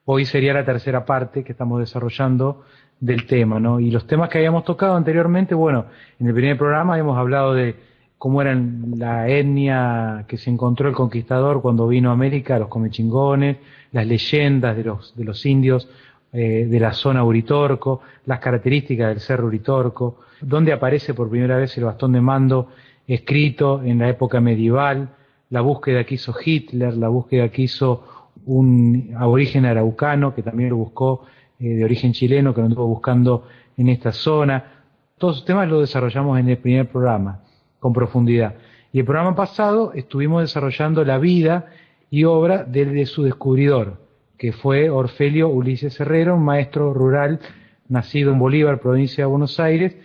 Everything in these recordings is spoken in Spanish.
Hoy sería la tercera parte que estamos desarrollando del tema, ¿no? Y los temas que habíamos tocado anteriormente, bueno, en el primer programa habíamos hablado de cómo eran la etnia que se encontró el conquistador cuando vino a América, los comechingones, las leyendas de los indios de la zona Uritorco, las características del cerro Uritorco, donde aparece por primera vez el bastón de mando escrito en la época medieval, la búsqueda que hizo Hitler, la búsqueda que hizo un aborigen araucano que también lo buscó, de origen chileno, que lo anduvo buscando en esta zona. Todos esos temas los desarrollamos en el primer programa, con profundidad. Y el programa pasado estuvimos desarrollando la vida y obra de su descubridor, que fue Orfelio Ulises Herrera, un maestro rural nacido en Bolívar, provincia de Buenos Aires,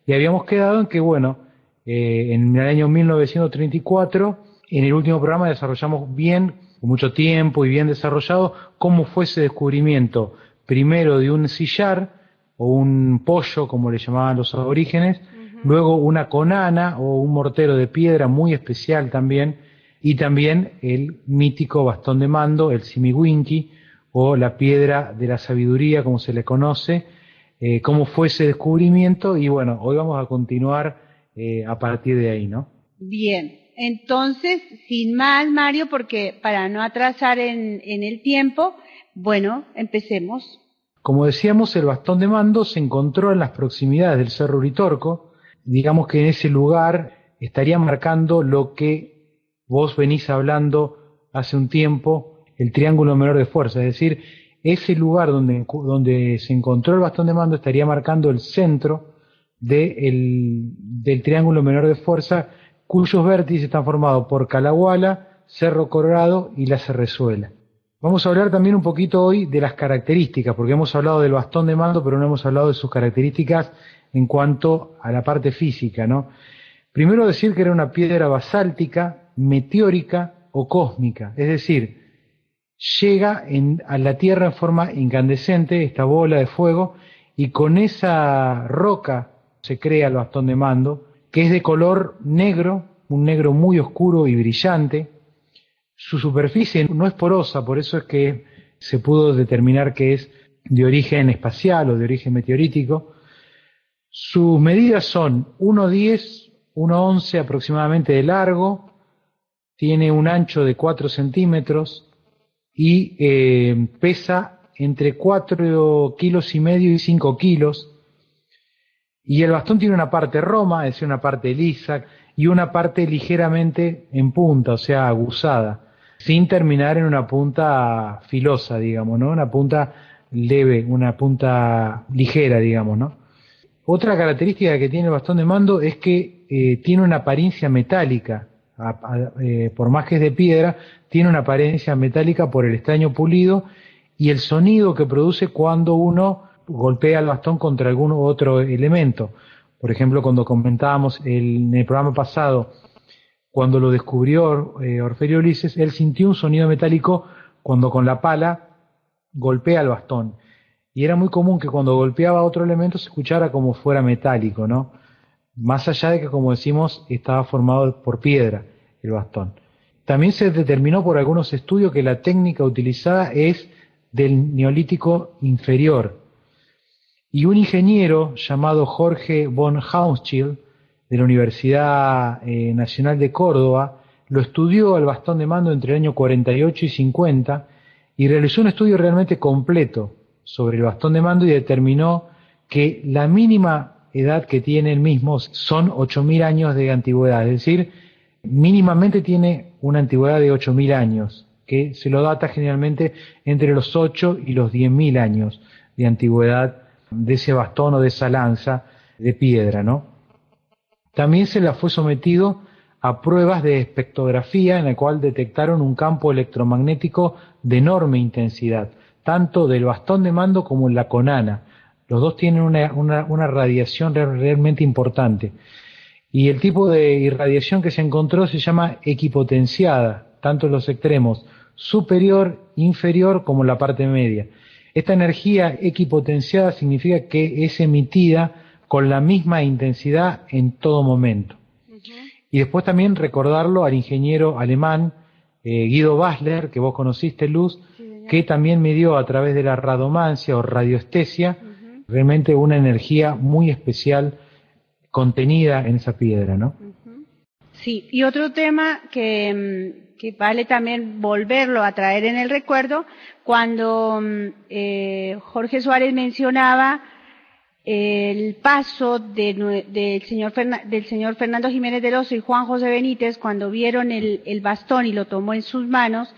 y habíamos quedado en que, bueno, en el año 1934, en el último programa desarrollamos bien, con mucho tiempo y bien desarrollado, cómo fue ese descubrimiento, primero de un sillar, o un pollo, como le llamaban los aborígenes, luego una conana, o un mortero de piedra muy especial también, y también el mítico bastón de mando, el simiwinki, o la piedra de la sabiduría, como se le conoce, cómo fue ese descubrimiento, y bueno, hoy vamos a continuar a partir de ahí, ¿no? Bien, entonces, sin más, Mario, porque para no atrasar en el tiempo, bueno, empecemos. Como decíamos, el bastón de mando se encontró en las proximidades del Cerro Uritorco. Digamos que en ese lugar estaría marcando lo que vos venís hablando hace un tiempo, el triángulo menor de fuerza, es decir, ese lugar donde se encontró el bastón de mando estaría marcando el centro del triángulo menor de fuerza, cuyos vértices están formados por Calahuala, Cerro Colorado y la Cerrezuela. Vamos a hablar también un poquito hoy de las características, porque hemos hablado del bastón de mando, pero no hemos hablado de sus características en cuanto a la parte física, ¿no? Primero decir que era una piedra basáltica, meteórica o cósmica, es decir, llega a la Tierra en forma incandescente, esta bola de fuego, y con esa roca se crea el bastón de mando, que es de color negro, un negro muy oscuro y brillante. Su superficie no es porosa, por eso es que se pudo determinar que es de origen espacial o de origen meteorítico. Sus medidas son 1,10, 1,11 aproximadamente de largo, tiene un ancho de 4 centímetros y pesa entre 4,5 kilos y 5 kilos. Y el bastón tiene una parte roma, es decir, una parte lisa, y una parte ligeramente en punta, o sea, aguzada, sin terminar en una punta filosa, digamos, ¿no? Una punta leve, una punta ligera, digamos, ¿no? Otra característica que tiene el bastón de mando es que tiene una apariencia metálica, por más que es de piedra, tiene una apariencia metálica por el estaño pulido y el sonido que produce cuando uno golpea el bastón contra algún otro elemento. Por ejemplo, cuando comentábamos en el programa pasado, cuando lo descubrió Orfelio Ulises, él sintió un sonido metálico cuando con la pala golpea el bastón. Y era muy común que cuando golpeaba otro elemento se escuchara como fuera metálico, ¿no? Más allá de que, como decimos, estaba formado por piedra el bastón. También se determinó por algunos estudios que la técnica utilizada es del Neolítico inferior. Y un ingeniero llamado Jorge von Haunschild, de la Universidad Nacional de Córdoba, lo estudió al bastón de mando entre el año 48 y 50 y realizó un estudio realmente completo sobre el bastón de mando y determinó que la mínima edad que tiene el mismo son 8.000 años de antigüedad, es decir, mínimamente tiene una antigüedad de 8.000 años, que se lo data generalmente entre los 8 y los 10.000 años de antigüedad de ese bastón o de esa lanza de piedra, ¿no? También se la fue sometido a pruebas de espectrografía en la cual detectaron un campo electromagnético de enorme intensidad, tanto del bastón de mando como la conana. Los dos tienen una radiación realmente importante. Y el tipo de irradiación que se encontró se llama equipotenciada, tanto en los extremos superior, inferior como en la parte media. Esta energía equipotenciada significa que es emitida con la misma intensidad en todo momento. Y después también recordarlo al ingeniero alemán Guido Basler, que vos conociste, Luz, sí, que también me dio a través de la radomancia o radioestesia realmente una energía muy especial contenida en esa piedra, ¿no? Sí, y otro tema que vale también volverlo a traer en el recuerdo, cuando Jorge Suárez mencionaba el paso del señor Fernando Jiménez del Oso y Juan José Benítez cuando vieron el bastón y lo tomó en sus manos,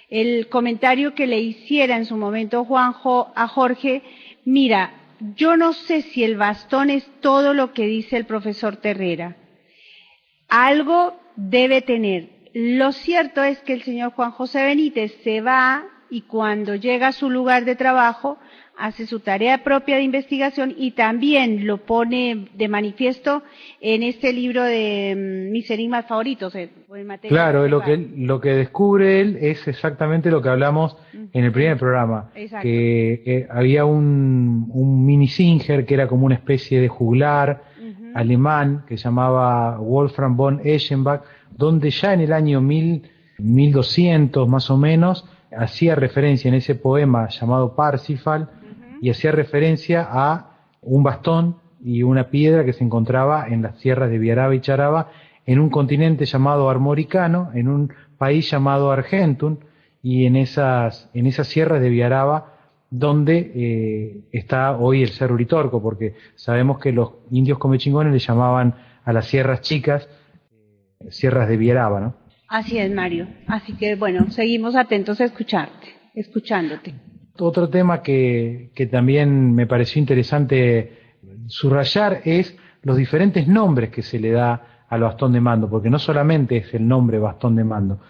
el comentario que le hiciera en su momento Juanjo a Jorge: mira, yo no sé si el bastón es todo lo que dice el profesor Terrera, algo debe tener. Lo cierto es que el señor Juan José Benítez se va y cuando llega a su lugar de trabajo hace su tarea propia de investigación y también lo pone de manifiesto en este libro de Mis enigmas favoritos. Claro, lo que descubre él es exactamente lo que hablamos en el primer programa. Exacto. Que había un mini Singer que era como una especie de juglar alemán que se llamaba Wolfram von Eschenbach, donde ya en el año 1200 más o menos hacía referencia en ese poema llamado Parsifal y hacía referencia a un bastón y una piedra que se encontraba en las tierras de Viaraba y Charaba, en un continente llamado Armoricano, en un país llamado Argentum, y en esas sierras de Viaraba donde está hoy el Cerro Uritorco, porque sabemos que los indios comechingones le llamaban a las sierras chicas sierras de Viaraba, ¿no? Así es, Mario. Así que bueno, seguimos atentos a escuchándote. Otro tema que también me pareció interesante subrayar es los diferentes nombres que se le da al bastón de mando, porque no solamente es el nombre bastón de mando,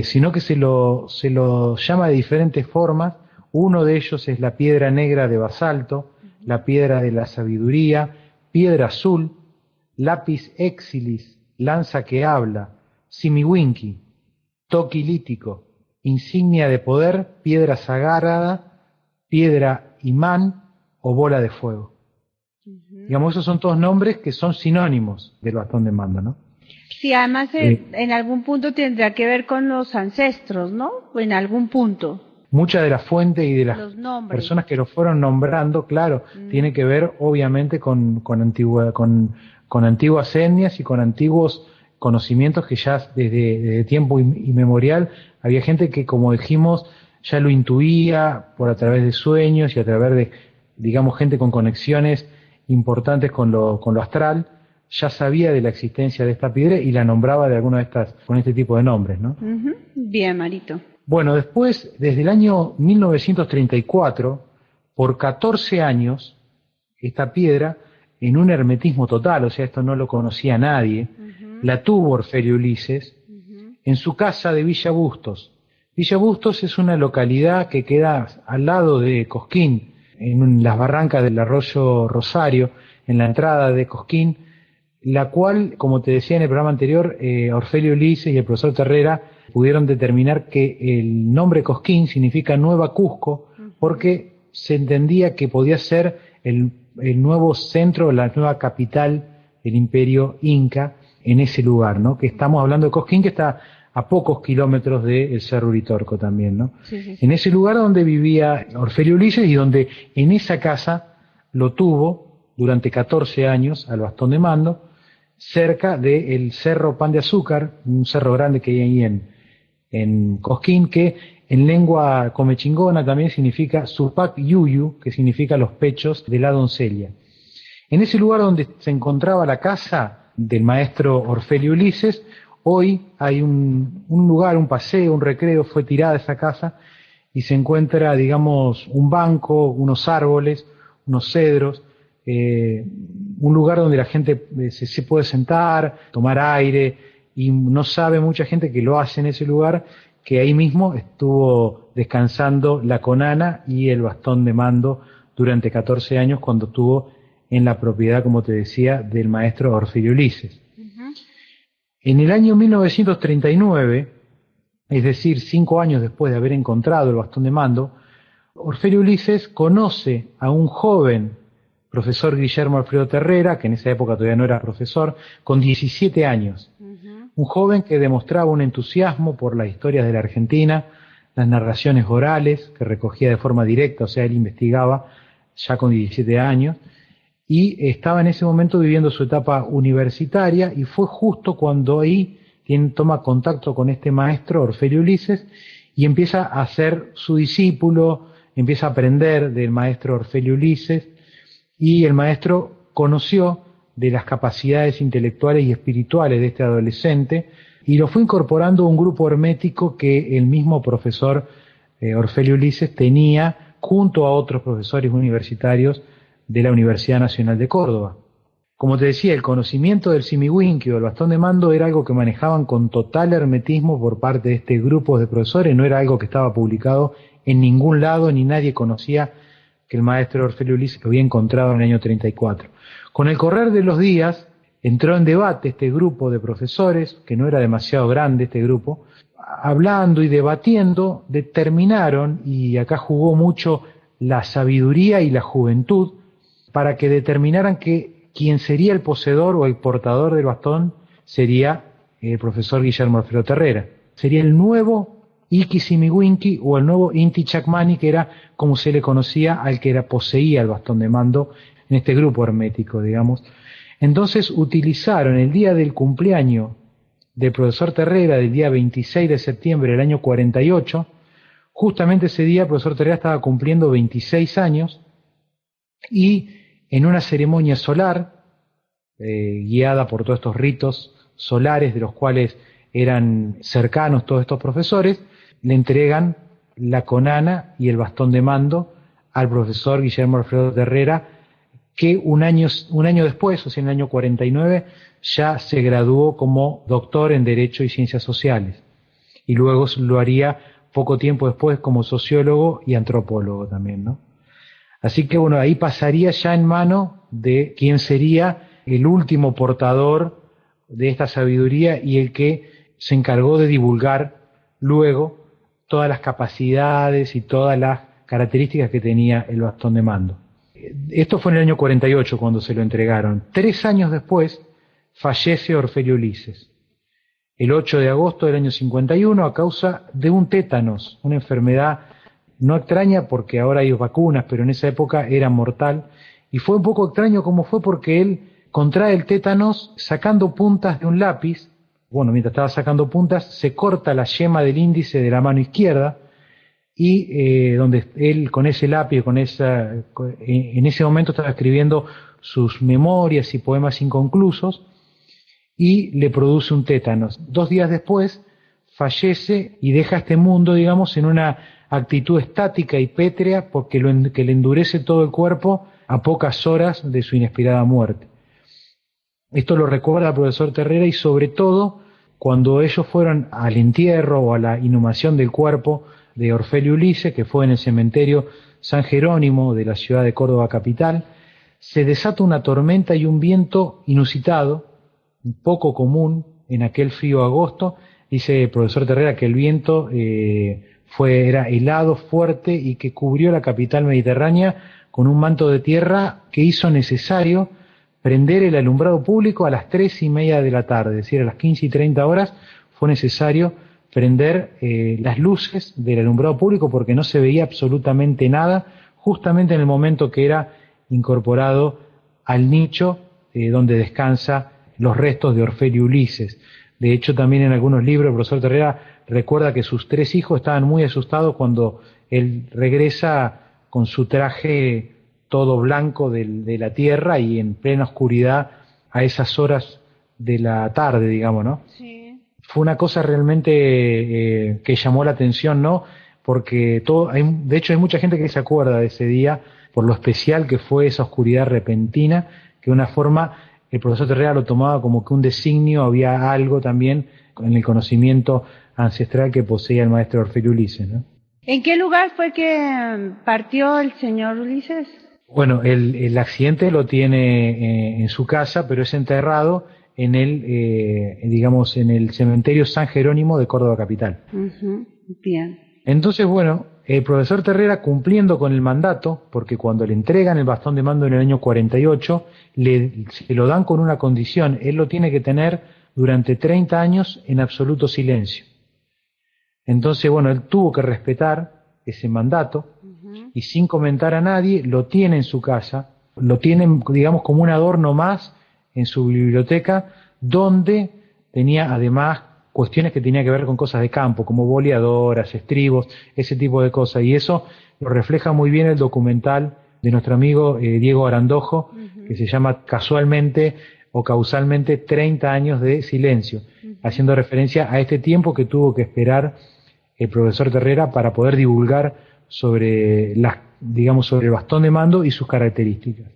sino que se lo llama de diferentes formas. Uno de ellos es la piedra negra de basalto, la piedra de la sabiduría, piedra azul, lápiz exilis, lanza que habla, simiwinki, toki lítico, insignia de poder, piedra sagrada, piedra imán o bola de fuego. Digamos, esos son todos nombres que son sinónimos del bastón de mando, ¿no? Sí, además en algún punto tendrá que ver con los ancestros, ¿no? En algún punto. Mucha de la fuente y de las personas que lo fueron nombrando, claro, tiene que ver obviamente con antiguas etnias y con antiguos conocimientos que ya desde tiempo inmemorial había gente que, como dijimos, ya lo intuía por a través de sueños y a través de, digamos, gente con conexiones importantes con lo astral, ya sabía de la existencia de esta piedra y la nombraba de alguna de estas, con este tipo de nombres, ¿no? Bien, Marito. Bueno, después, desde el año 1934, por 14 años, esta piedra, en un hermetismo total, o sea, esto no lo conocía nadie, la tuvo Orfelio Ulises en su casa de Villa Bustos. Villa Bustos es una localidad que queda al lado de Cosquín, en las barrancas del arroyo Rosario, en la entrada de Cosquín, la cual, como te decía en el programa anterior, Orfelio Ulises y el profesor Terrera pudieron determinar que el nombre Cosquín significa Nueva Cusco, porque se entendía que podía ser el nuevo centro, la nueva capital del imperio inca en ese lugar, ¿no? Que estamos hablando de Cosquín, que está a pocos kilómetros del Cerro Uritorco también, ¿no? Sí. En ese lugar donde vivía Orfelio Ulises y donde en esa casa lo tuvo durante 14 años al bastón de mando, cerca del Cerro Pan de Azúcar, un cerro grande que hay ahí en Cosquín, que en lengua comechingona también significa Supac Yuyu, que significa los pechos de la doncella. En ese lugar donde se encontraba la casa del maestro Orfelio Ulises, hoy hay un lugar, un paseo, un recreo, fue tirada esa casa y se encuentra, digamos, un banco, unos árboles, unos cedros, un lugar donde la gente se puede sentar, tomar aire, y no sabe mucha gente que lo hace en ese lugar, que ahí mismo estuvo descansando la conana y el bastón de mando durante 14 años cuando estuvo en la propiedad, como te decía, del maestro Orfelio Ulises. En el año 1939, es decir, 5 años después de haber encontrado el bastón de mando, Orfelio Ulises conoce a un joven profesor Guillermo Alfredo Terrera, que en esa época todavía no era profesor, con 17 años. Un joven que demostraba un entusiasmo por las historias de la Argentina, las narraciones orales que recogía de forma directa, o sea, él investigaba ya con 17 años, y estaba en ese momento viviendo su etapa universitaria, y fue justo cuando ahí toma contacto con este maestro, Orfelio Ulises, y empieza a ser su discípulo, empieza a aprender del maestro Orfelio Ulises, y el maestro conoció de las capacidades intelectuales y espirituales de este adolescente, y lo fue incorporando a un grupo hermético que el mismo profesor Orfelio Ulises tenía junto a otros profesores universitarios de la Universidad Nacional de Córdoba. Como te decía, el conocimiento del simiwinki o del bastón de mando era algo que manejaban con total hermetismo por parte de este grupo de profesores, no era algo que estaba publicado en ningún lado, ni nadie conocía que el maestro Orfelio Ulises lo había encontrado en el año 34. Con el correr de los días, entró en debate este grupo de profesores, que no era demasiado grande este grupo, hablando y debatiendo, determinaron, y acá jugó mucho la sabiduría y la juventud, para que determinaran que quien sería el poseedor o el portador del bastón sería el profesor Guillermo Alfredo Terrera. Sería el nuevo Iki Simiwinki o el nuevo Inti Chakmani, que era como se le conocía al que poseía el bastón de mando en este grupo hermético, digamos. Entonces utilizaron el día del cumpleaños del profesor Terrera, del día 26 de septiembre del año 48, justamente ese día el profesor Terrera estaba cumpliendo 26 años, y en una ceremonia solar, guiada por todos estos ritos solares de los cuales eran cercanos todos estos profesores, le entregan la conana y el bastón de mando al profesor Guillermo Alfredo Terrera, que un año después, o sea, en el año 49, ya se graduó como doctor en Derecho y Ciencias Sociales. Y luego lo haría poco tiempo después como sociólogo y antropólogo también, ¿no? Así que bueno, ahí pasaría ya en mano de quién sería el último portador de esta sabiduría y el que se encargó de divulgar luego todas las capacidades y todas las características que tenía el bastón de mando. Esto fue en el año 48 cuando se lo entregaron. 3 años después fallece Orfelio Ulises, el 8 de agosto del año 51, a causa de un tétanos, una enfermedad no extraña porque ahora hay vacunas, pero en esa época era mortal. Y fue un poco extraño cómo fue, porque él contrae el tétanos sacando puntas de un lápiz. Bueno, mientras estaba sacando puntas, se corta la yema del índice de la mano izquierda, y donde él con ese lápiz, en ese momento estaba escribiendo sus memorias y poemas inconclusos, y le produce un tétanos. 2 días después fallece y deja este mundo, digamos, en una actitud estática y pétrea, porque que le endurece todo el cuerpo a pocas horas de su inesperada muerte. Esto lo recuerda el profesor Terrera, y sobre todo cuando ellos fueron al entierro o a la inhumación del cuerpo de Orfelio Ulises, que fue en el cementerio San Jerónimo de la ciudad de Córdoba capital, se desata una tormenta y un viento inusitado, poco común en aquel frío agosto. Dice el profesor Terrera que el viento era helado, fuerte, y que cubrió la capital mediterránea con un manto de tierra que hizo necesario prender el alumbrado público a las 3:30 de la tarde, es decir, a las 15:30 horas fue necesario prender las luces del alumbrado público, porque no se veía absolutamente nada, justamente en el momento que era incorporado al nicho donde descansa los restos de Orfelio Ulises. De hecho, también en algunos libros el profesor Terrera recuerda que sus 3 hijos estaban muy asustados cuando él regresa con su traje todo blanco de la tierra y en plena oscuridad a esas horas de la tarde, digamos, ¿no? Sí. Fue una cosa realmente que llamó la atención, ¿no? Porque de hecho hay mucha gente que se acuerda de ese día por lo especial que fue esa oscuridad repentina, que de una forma el profesor Terrera lo tomaba como que un designio, había algo también en el conocimiento ancestral que poseía el maestro Orfelio Ulises, ¿no? ¿En qué lugar fue que partió el señor Ulises? Bueno, el accidente lo tiene en su casa, pero es enterrado en digamos, en el cementerio San Jerónimo de Córdoba capital. Uh-huh. Bien. Entonces, bueno, el profesor Terrera, cumpliendo con el mandato, porque cuando le entregan el bastón de mando en el año 48, se lo dan con una condición: él lo tiene que tener durante 30 años en absoluto silencio. Entonces, bueno, él tuvo que respetar ese mandato y sin comentar a nadie, lo tiene en su casa, lo tiene, digamos, como un adorno más en su biblioteca, donde tenía además cuestiones que tenían que ver con cosas de campo, como boleadoras, estribos, ese tipo de cosas. Y eso lo refleja muy bien el documental de nuestro amigo Diego Arandojo, que se llama casualmente o causalmente 30 años de silencio, haciendo referencia a este tiempo que tuvo que esperar el profesor Terrera para poder divulgar sobre sobre el bastón de mando y sus características.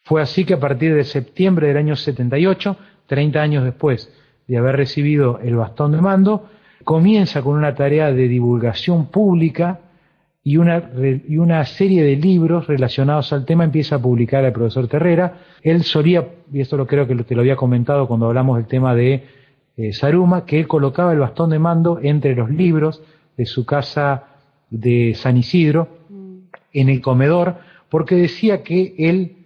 Fue así que a partir de septiembre del año 78, 30 años después de haber recibido el bastón de mando, comienza con una tarea de divulgación pública y una serie de libros relacionados al tema empieza a publicar el profesor Terrera. Él solía, y esto lo creo que te lo había comentado cuando hablamos del tema de Saruma, que él colocaba el bastón de mando entre los libros de su casa de San Isidro, en el comedor, porque decía que el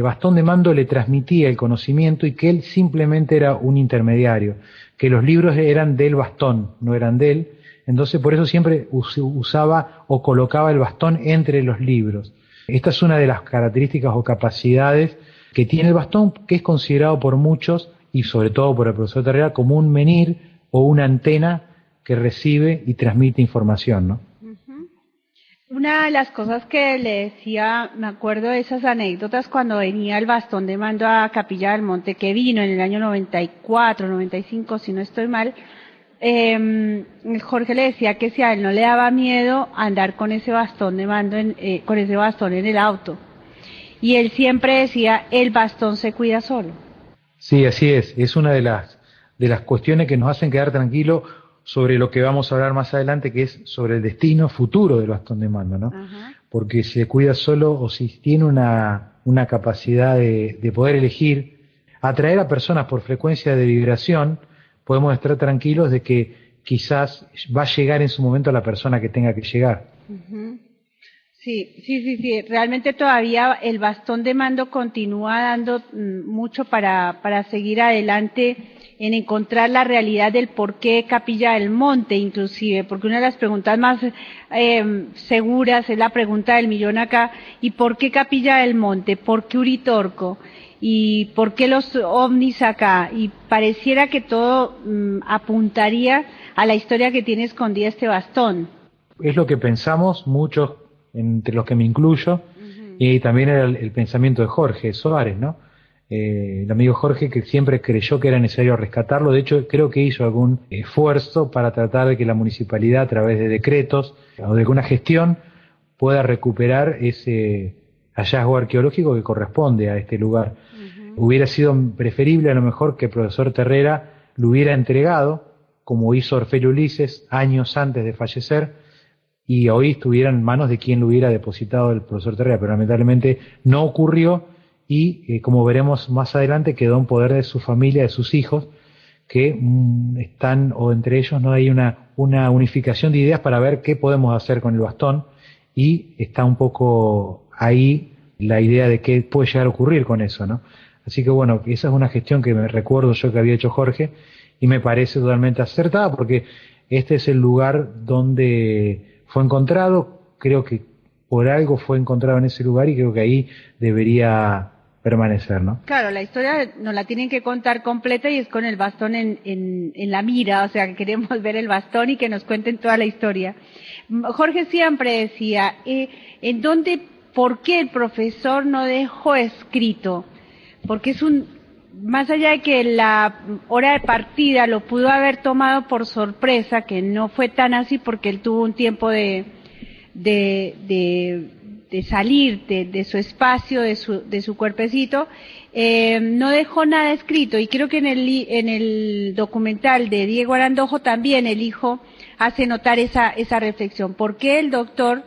bastón de mando le transmitía el conocimiento y que él simplemente era un intermediario, que los libros eran del bastón, no eran de él. Entonces por eso siempre usaba o colocaba el bastón entre los libros. Esta es una de las características o capacidades que tiene el bastón, que es considerado por muchos, y sobre todo por el profesor Terrera, como un menir o una antena que recibe y transmite información, ¿no? Una de las cosas que le decía, me acuerdo de esas anécdotas cuando venía el bastón de mando a Capilla del Monte, que vino en el año 94, 95, si no estoy mal. Jorge le decía que si a él no le daba miedo andar con ese bastón de mando, con ese bastón en el auto. Y él siempre decía, el bastón se cuida solo. Sí, así es. Es una de las cuestiones que nos hacen quedar tranquilos sobre lo que vamos a hablar más adelante, que es sobre el destino futuro del bastón de mando, ¿no? Porque si se cuida solo o si tiene una capacidad de poder elegir, atraer a personas por frecuencia de vibración, podemos estar tranquilos de que quizás va a llegar en su momento la persona que tenga que llegar. Sí. Realmente todavía el bastón de mando continúa dando mucho para seguir adelante en encontrar la realidad del por qué Capilla del Monte, inclusive, porque una de las preguntas más seguras es la pregunta del millón acá, ¿y por qué Capilla del Monte? ¿Por qué Uritorco? ¿Y por qué los ovnis acá? Y pareciera que todo apuntaría a la historia que tiene escondida este bastón. Es lo que pensamos muchos, entre los que me incluyo, y también era el pensamiento de Jorge Suárez, ¿no? El amigo Jorge, que siempre creyó que era necesario rescatarlo. De hecho, creo que hizo algún esfuerzo para tratar de que la municipalidad, a través de decretos o de alguna gestión, pueda recuperar ese hallazgo arqueológico que corresponde a este lugar. Hubiera sido preferible a lo mejor que el profesor Terrera lo hubiera entregado, como hizo Orfelio Ulises años antes de fallecer, y hoy estuviera en manos de quien lo hubiera depositado el profesor Terrera, pero lamentablemente no ocurrió. Y como veremos más adelante, quedó en poder de su familia, de sus hijos, que están, o entre ellos no hay una unificación de ideas para ver qué podemos hacer con el bastón, y está un poco ahí la idea de qué puede llegar a ocurrir con eso, ¿no? Así que bueno, esa es una gestión que me recuerdo yo que había hecho Jorge, y me parece totalmente acertada, porque este es el lugar donde fue encontrado. Creo que por algo fue encontrado en ese lugar, y creo que ahí debería permanecer, ¿no? Claro, la historia nos la tienen que contar completa y es con el bastón en la mira, o sea, que queremos ver el bastón y que nos cuenten toda la historia. Jorge siempre decía, ¿por qué el profesor no dejó escrito? Porque más allá de que la hora de partida lo pudo haber tomado por sorpresa, que no fue tan así porque él tuvo un tiempo de salir de su espacio, de su cuerpecito, no dejó nada escrito. Y creo que en el documental de Diego Arandojo también el hijo hace notar esa reflexión. ¿Por qué el doctor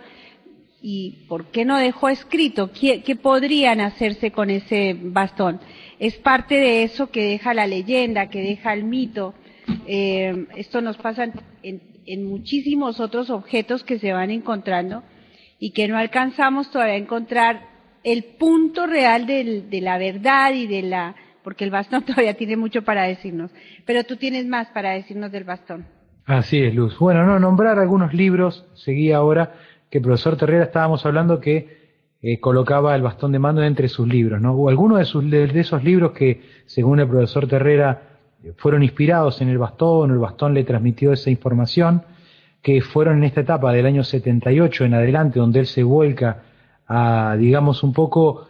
y por qué no dejó escrito? ¿Qué podrían hacerse con ese bastón? Es parte de eso que deja la leyenda, que deja el mito. Esto nos pasa en muchísimos otros objetos que se van encontrando y que no alcanzamos todavía a encontrar el punto real de la verdad y porque el bastón todavía tiene mucho para decirnos. Pero tú tienes más para decirnos del bastón. Así es, Luz. Bueno, no, nombrar algunos libros, seguí ahora que el profesor Terrera estábamos hablando que colocaba el bastón de mando entre sus libros, ¿no? O algunos de esos libros que, según el profesor Terrera, fueron inspirados en el bastón le transmitió esa información, que fueron en esta etapa del año 78 en adelante, donde él se vuelca a, digamos, un poco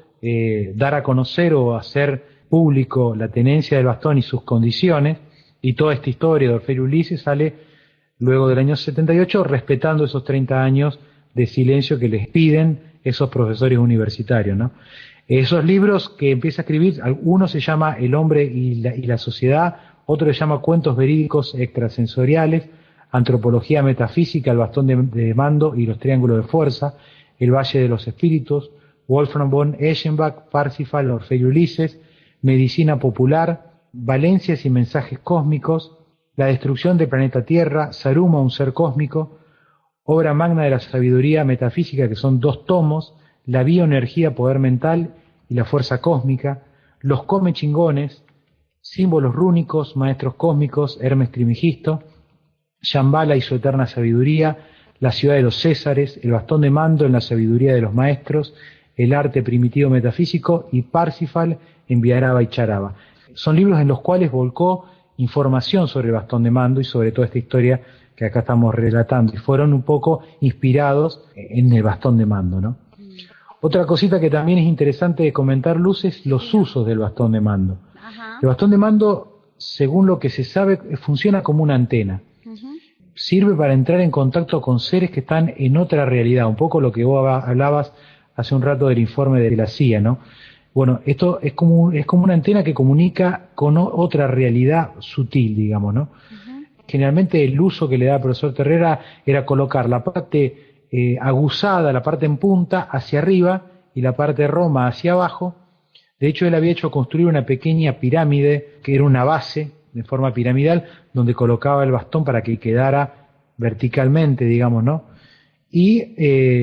dar a conocer o hacer público la tenencia del bastón y sus condiciones, y toda esta historia de Orfeo y Ulises sale luego del año 78, respetando esos 30 años de silencio que les piden esos profesores universitarios, ¿no? Esos libros que empieza a escribir, uno se llama El hombre y la sociedad, otro se llama Cuentos verídicos extrasensoriales, Antropología metafísica, El bastón de mando y los triángulos de fuerza, El valle de los espíritus, Wolfram von Eschenbach, Parsifal, Orfeo y Ulises, Medicina popular, Valencias y mensajes cósmicos, La destrucción del planeta Tierra, Saruma, un ser cósmico, Obra magna de la sabiduría metafísica, que son 2 tomos, La bioenergía, poder mental y la fuerza cósmica, Los come chingones, Símbolos rúnicos, Maestros cósmicos, Hermes Trimigisto, Shambhala y su eterna sabiduría, La ciudad de los Césares, El bastón de mando en la sabiduría de los maestros, El arte primitivo metafísico y Parsifal en Vyaraba y Charaba. Son libros en los cuales volcó información sobre el bastón de mando y sobre toda esta historia que acá estamos relatando, y fueron un poco inspirados en el bastón de mando, ¿no? Otra cosita que también es interesante de comentar, Luz, es los usos del bastón de mando. Ajá. El bastón de mando, según lo que se sabe, funciona como una antena. Sirve para entrar en contacto con seres que están en otra realidad, un poco lo que vos hablabas hace un rato del informe de la CIA, ¿no? Bueno, esto es como una antena que comunica con otra realidad sutil, digamos, ¿no? Generalmente el uso que le da el profesor Terrera era colocar la parte aguzada, la parte en punta, hacia arriba y la parte roma hacia abajo. De hecho, él había hecho construir una pequeña pirámide, que era una base de forma piramidal, donde colocaba el bastón para que quedara verticalmente, digamos, ¿no? Y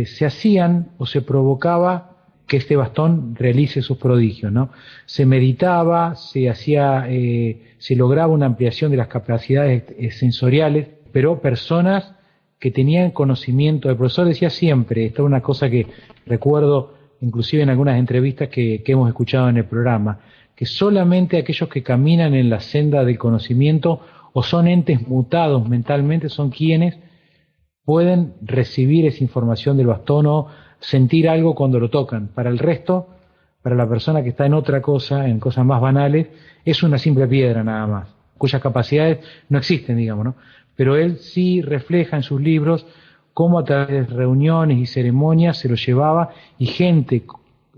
se hacían o se provocaba que este bastón realice sus prodigios, ¿no? Se meditaba, se lograba una ampliación de las capacidades sensoriales, pero personas que tenían conocimiento. El profesor decía siempre, esta es una cosa que recuerdo inclusive en algunas entrevistas que hemos escuchado en el programa, que solamente aquellos que caminan en la senda del conocimiento o son entes mutados mentalmente son quienes pueden recibir esa información del bastón o sentir algo cuando lo tocan. Para el resto, para la persona que está en otra cosa, en cosas más banales, es una simple piedra nada más, cuyas capacidades no existen, digamos, ¿no? Pero él sí refleja en sus libros cómo a través de reuniones y ceremonias se lo llevaba, y gente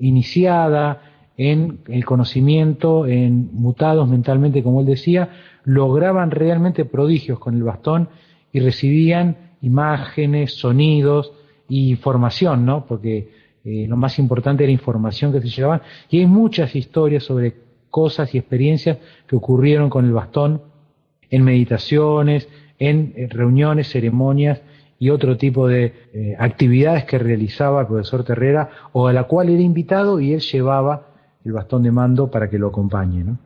iniciada en el conocimiento, en mutados mentalmente, como él decía, lograban realmente prodigios con el bastón y recibían imágenes, sonidos y información, ¿no? Porque lo más importante era información que se llevaban, y hay muchas historias sobre cosas y experiencias que ocurrieron con el bastón en meditaciones, en reuniones, ceremonias y otro tipo de actividades que realizaba el profesor Terrera, o a la cual era invitado y él llevaba el bastón de mando para que lo acompañe, ¿no?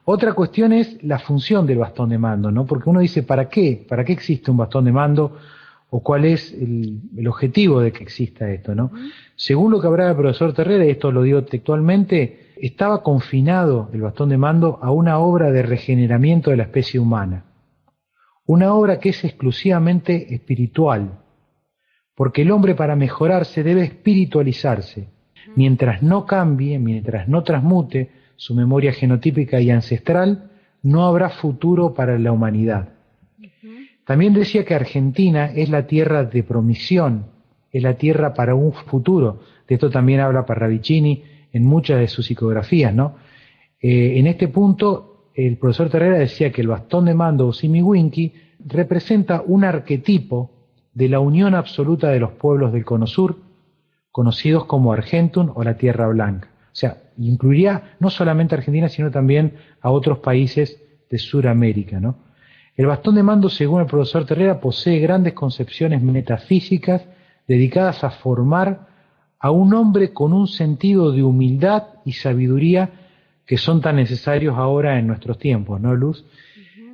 Otra cuestión es la función del bastón de mando, ¿no? Porque uno dice, ¿para qué? ¿Para qué existe un bastón de mando? ¿O cuál es el objetivo de que exista esto, no? Según lo que hablaba el profesor Terrera, y esto lo digo textualmente, estaba confinado el bastón de mando a una obra de regeneramiento de la especie humana. Una obra que es exclusivamente espiritual, porque el hombre para mejorarse debe espiritualizarse. Mientras no cambie, mientras no transmute su memoria genotípica y ancestral, no habrá futuro para la humanidad. También decía que Argentina es la tierra de promisión, es la tierra para un futuro. De esto también habla Parravicini en muchas de sus psicografías, ¿no? En este punto, el profesor Terrera decía que el bastón de mando o Simiwinki representa un arquetipo de la unión absoluta de los pueblos del Cono Sur, conocidos como Argentum o la Tierra Blanca. O sea, incluiría no solamente a Argentina, sino también a otros países de Sudamérica, ¿no? El bastón de mando, según el profesor Terrera, posee grandes concepciones metafísicas dedicadas a formar a un hombre con un sentido de humildad y sabiduría que son tan necesarios ahora en nuestros tiempos, ¿no, Luz?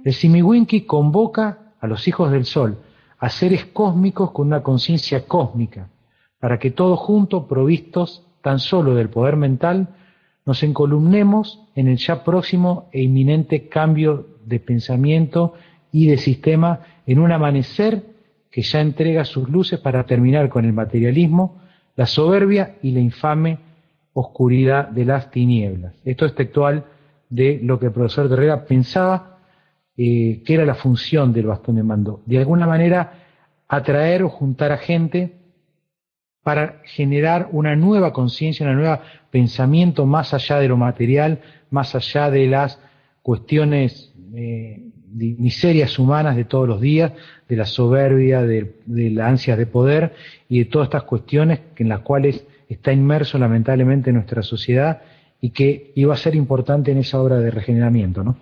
El Simiwinki convoca a los hijos del sol, a seres cósmicos con una conciencia cósmica, para que todos juntos, provistos tan solo del poder mental, nos encolumnemos en el ya próximo e inminente cambio de pensamiento y de sistema en un amanecer que ya entrega sus luces para terminar con el materialismo, la soberbia y la infame oscuridad de las tinieblas. Esto es textual de lo que el profesor Terrera pensaba que era la función del bastón de mando. De alguna manera atraer o juntar a gente para generar una nueva conciencia, un nuevo pensamiento más allá de lo material, más allá de las cuestiones miserias humanas de todos los días, de la soberbia, de la ansia de poder y de todas estas cuestiones en las cuales está inmerso lamentablemente nuestra sociedad y que iba a ser importante en esa obra de regeneramiento, ¿no?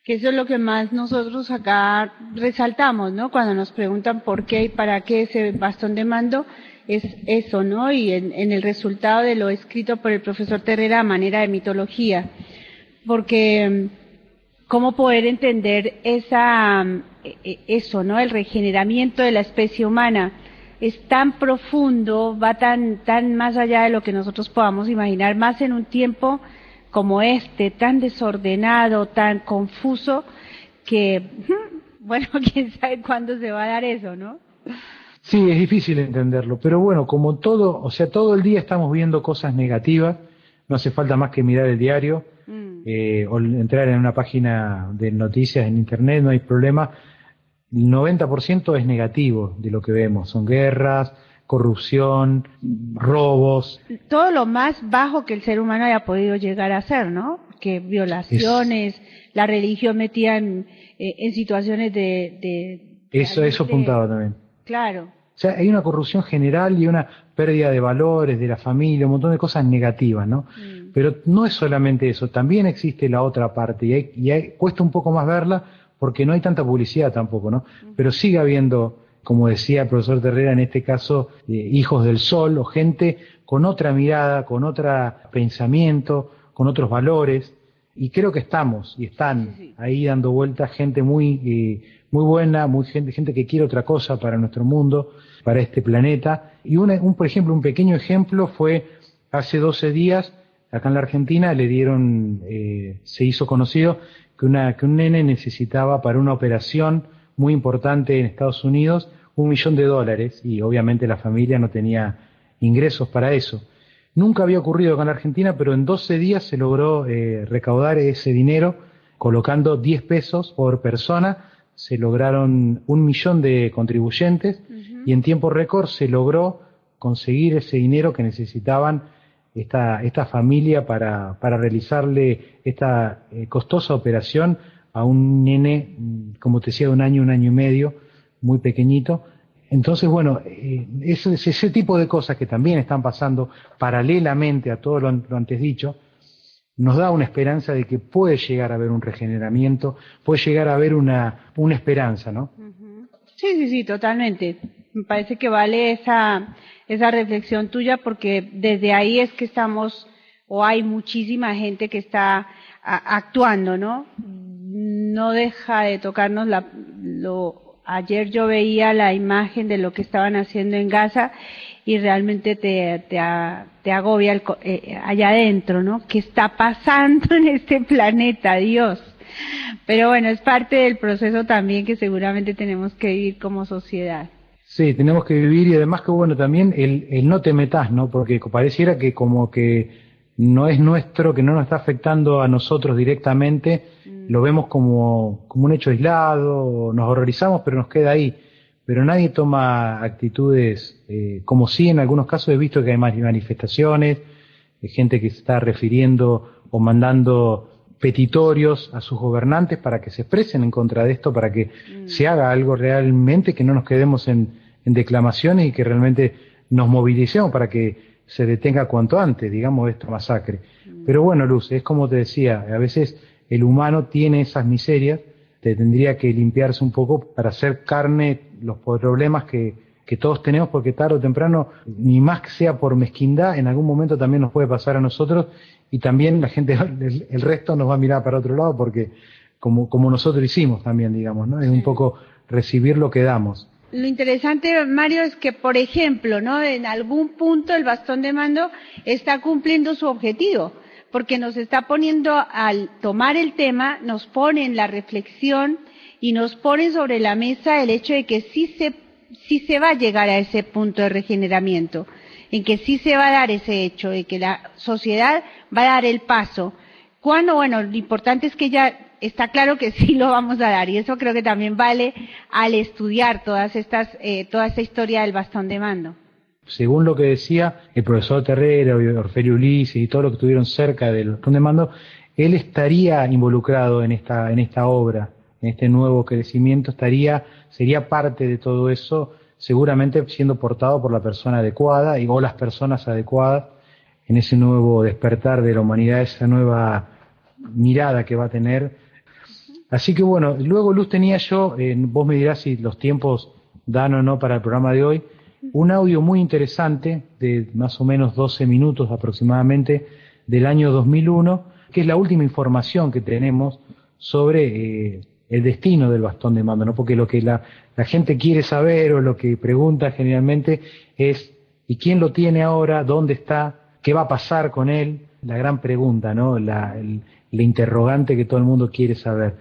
Que eso es lo que más nosotros acá resaltamos, ¿no? Cuando nos preguntan por qué y para qué ese bastón de mando, es eso, ¿no? Y en el resultado de lo escrito por el profesor Terrera a manera de mitología, porque cómo poder entender eso, ¿no? El regeneramiento de la especie humana es tan profundo, va tan más allá de lo que nosotros podamos imaginar, más en un tiempo como tan desordenado, tan confuso, que, bueno, quién sabe cuándo se va a dar eso, ¿no? Sí, es difícil entenderlo, pero bueno, como todo, o sea, todo el día estamos viendo cosas negativas, no hace falta más que mirar el diario, o entrar en una página de noticias en internet, no hay problema. El 90% es negativo de lo que vemos, son guerras, corrupción, robos. Todo lo más bajo que el ser humano haya podido llegar a hacer, ¿no? Que violaciones, la religión metida en situaciones Eso apuntaba también. Claro. O sea, hay una corrupción general y una pérdida de valores, de la familia, un montón de cosas negativas, ¿no? Pero no es solamente eso, también existe la otra parte y cuesta un poco más verla porque no hay tanta publicidad tampoco, ¿no? Pero sigue habiendo, como decía el profesor Terrera, en este caso, hijos del sol o gente con otra mirada, con otro pensamiento, con otros valores, y creo que están ahí dando vueltas gente muy buena, gente que quiere otra cosa para nuestro mundo, para este planeta. Y por ejemplo, un pequeño ejemplo fue hace 12 días, acá en la Argentina se hizo conocido que un nene necesitaba para una operación muy importante en Estados Unidos $1 millón, y obviamente la familia no tenía ingresos para eso. Nunca había ocurrido acá en la Argentina, pero en 12 días se logró recaudar ese dinero colocando 10 pesos por persona. Se lograron 1 millón de contribuyentes y en tiempo récord se logró conseguir ese dinero que necesitaban esta familia para realizarle esta costosa operación a un nene, como te decía, de un año y medio, muy pequeñito. Entonces, bueno, ese tipo de cosas que también están pasando paralelamente a todo lo antes dicho, nos da una esperanza de que puede llegar a haber un regeneramiento, puede llegar a haber una esperanza, ¿no? Sí, totalmente. Me parece que vale esa reflexión tuya, porque desde ahí es que estamos, o hay muchísima gente que está actuando, ¿no? No deja de tocarnos ayer yo veía la imagen de lo que estaban haciendo en Gaza y realmente te agobia allá adentro, ¿no? ¿Qué está pasando en este planeta, Dios? Pero bueno, es parte del proceso también que seguramente tenemos que vivir como sociedad. Sí, tenemos que vivir, y además que bueno, también el no te metas, ¿no? Porque pareciera que como que no es nuestro, que no nos está afectando a nosotros directamente, lo vemos como un hecho aislado, nos horrorizamos, pero nos queda ahí. Pero nadie toma actitudes, como sí en algunos casos he visto que hay más manifestaciones, gente que se está refiriendo o mandando petitorios a sus gobernantes para que se expresen en contra de esto, para que se haga algo realmente, que no nos quedemos en declamaciones y que realmente nos movilicemos para que se detenga cuanto antes, digamos, esta masacre. Pero bueno, Luz, es como te decía, a veces el humano tiene esas miserias, tendría que limpiarse un poco para hacer carne los problemas que todos tenemos, porque tarde o temprano, ni más que sea por mezquindad, en algún momento también nos puede pasar a nosotros, y también la gente, el resto nos va a mirar para otro lado, porque como nosotros hicimos también, digamos, ¿no? Es un poco recibir lo que damos. Lo interesante, Mario, es que, por ejemplo, ¿no? En algún punto el bastón de mando está cumpliendo su objetivo, porque nos está poniendo, al tomar el tema, nos pone en la reflexión y nos pone sobre la mesa el hecho de que sí se va a llegar a ese punto de regeneramiento, en que sí se va a dar ese hecho, de que la sociedad va a dar el paso. Cuando, bueno, lo importante es que ya está claro que sí lo vamos a dar, y eso creo que también vale al estudiar toda esta historia del bastón de mando. Según lo que decía el profesor Terrera, Orfelio Ulises y todo lo que estuvieron cerca del bastón de mando, él estaría involucrado en esta obra, en este nuevo crecimiento, sería parte de todo eso, seguramente siendo portado por la persona adecuada o las personas adecuadas en ese nuevo despertar de la humanidad, esa nueva mirada que va a tener. Así que bueno, luego Luz tenía yo, vos me dirás si los tiempos dan o no para el programa de hoy, un audio muy interesante de más o menos 12 minutos aproximadamente del año 2001, que es la última información que tenemos sobre el destino del bastón de mando, ¿no? Porque lo que la gente quiere saber o lo que pregunta generalmente es ¿y quién lo tiene ahora? ¿Dónde está? ¿Qué va a pasar con él? La gran pregunta, ¿no? La interrogante que todo el mundo quiere saber.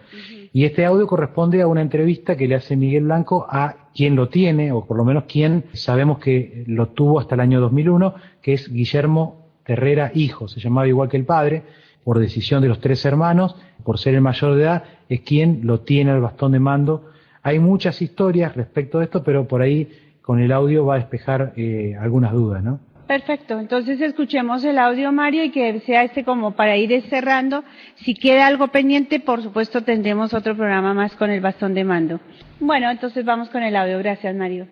Y este audio corresponde a una entrevista que le hace Miguel Blanco a quien lo tiene, o por lo menos quien sabemos que lo tuvo hasta el año 2001, que es Guillermo Terrera hijo, se llamaba igual que el padre, por decisión de los 3 hermanos, por ser el mayor de edad, es quien lo tiene al bastón de mando. Hay muchas historias respecto de esto, pero por ahí con el audio va a despejar algunas dudas, ¿no? Perfecto, entonces escuchemos el audio, Mario, y que sea como para ir cerrando. Si queda algo pendiente, por supuesto tendremos otro programa más con el bastón de mando. Bueno, entonces vamos con el audio. Gracias, Mario.